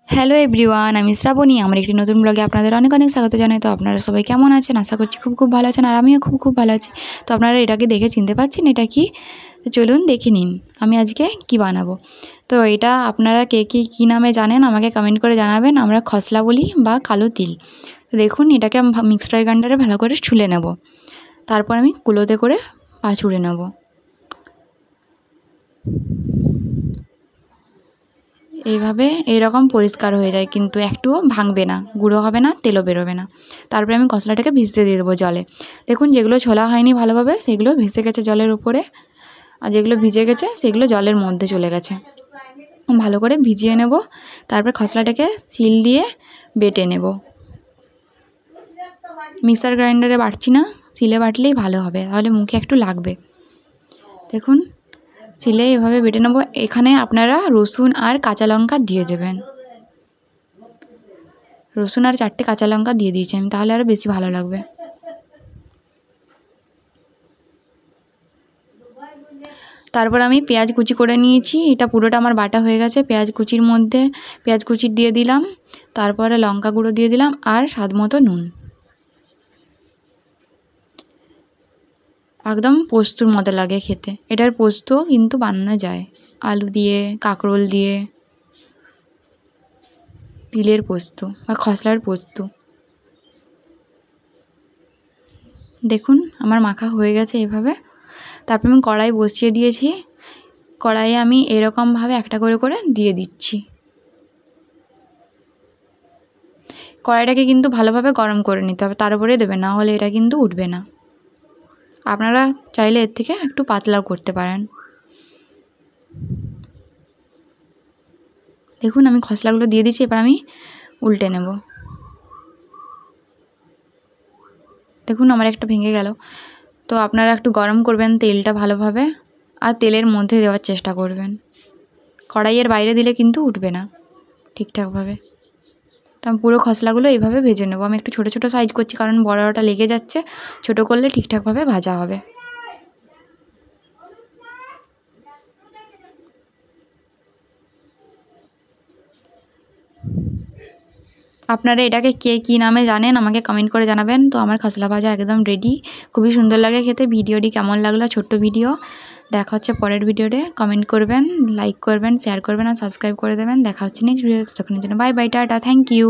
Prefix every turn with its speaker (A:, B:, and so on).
A: Hello everyone, আমি শ্রাবণী। আমার একটি নতুন ব্লগে আপনাদের অনেক অনেক স্বাগত জানাই। তো আপনারা সবাই কেমন আছেন? আশা করছি খুব ভালো আছেন, আর আমিও খুব ভালো আছি। তো আপনারা এটাকে দেখে চিনতে পারছেন এটা কি? চলুন দেখে নিন আমি আজকে কি বানাবো। তো এটা আপনারা কে কী নামে জানেন আমাকে কমেন্ট করে জানাবেন। আমরা খসলা বলি বা কালো তিল। তো দেখুন, এটাকে আমি মিক্সচার গ্রাইন্ডারে ভালো করে ছুলে নেব। তারপর আমি কুলোতে করে পাঁচুড়ে নেব। এইভাবে এইরকম পরিষ্কার হয়ে যায়, কিন্তু একটুও ভাঙবে না, গুঁড়ো হবে না, তেলও বেরোবে না। তারপরে আমি খসলাটাকে ভিজতে দিয়ে দেবো জলে। দেখুন, যেগুলো ছোলা হয়নি ভালোভাবে সেগুলো ভেসে গেছে জলের উপরে, আর যেগুলো ভিজে গেছে সেগুলো জলের মধ্যে চলে গেছে। ভালো করে ভিজিয়ে নেব। তারপর খসলাটাকে শিল দিয়ে বেটে নেব। মিক্সার গ্রাইন্ডারে বাটছি না, শিলে বাটলেই ভালো হবে, তাহলে মুখে একটু লাগবে। দেখুন, শিলে এভাবে বেটে নেব। এখানে আপনারা রসুন আর কাঁচা লঙ্কা দিয়ে দেবেন। রসুন আর 4টে কাঁচা লঙ্কা দিয়ে দিয়েছি আমি, তাহলে আরও বেশি ভালো লাগবে। তারপর আমি পেঁয়াজ কুচি করে নিয়েছি, এটা পুরোটা আমার বাটা হয়ে গেছে। পেঁয়াজ কুচির মধ্যে পেঁয়াজ কুচি দিয়ে দিলাম, তারপরে লঙ্কা গুঁড়ো দিয়ে দিলাম আর স্বাদ মতো নুন। একদম পোস্তর মতো লাগে খেতে। এটার পোস্ত কিন্তু বানানো যায় আলু দিয়ে, কাঁকরোল দিয়ে। তিলের পোস্ত বা খসলার পোস্ত। দেখুন, আমার মাখা হয়ে গেছে এভাবে। তারপর আমি কড়াই বসিয়ে দিয়েছি। কড়াইয়ে আমি এরকমভাবে একটা করে দিয়ে দিচ্ছি। কড়াইটাকে কিন্তু ভালোভাবে গরম করে নিতে হবে, তার উপরে দেবেন, না হলে এটা কিন্তু উঠবে না। আপনারা চাইলে এর থেকে একটু পাতলাও করতে পারেন। দেখুন, আমি খসলাগুলো দিয়ে দিচ্ছি। এবার আমি উল্টে নেব। দেখুন, আমার একটা ভেঙে গেল। তো আপনারা একটু গরম করবেন তেলটা ভালোভাবে, আর তেলের মধ্যে দেওয়ার চেষ্টা করবেন। কড়াইয়ের বাইরে দিলে কিন্তু উঠবে না ঠিকঠাকভাবে। তো আমি পুরো খসলাগুলো এইভাবে ভেজে নেব। আমি একটু ছোটো ছোটো সাইজ করছি, কারণ বড়টা লেগে যাচ্ছে। ছোটো করলে ঠিকঠাকভাবে ভাজা হবে। আপনারা এটাকে কে কী নামে জানেন আমাকে কমেন্ট করে জানাবেন। তো আমার খসলা ভাজা একদম রেডি। খুবই সুন্দর লাগে খেতে। ভিডিওটি কেমন লাগলো, ছোট্ট ভিডিও। দেখা হচ্ছে পরের ভিডিওতে। কমেন্ট করবেন, লাইক করবেন, শেয়ার করবেন আর সাবস্ক্রাইব করে দেবেন। দেখা হচ্ছে নেক্সট ভিডিওতে। ততক্ষণের জন্য বাই বাই, টাটা, থ্যাংক ইউ।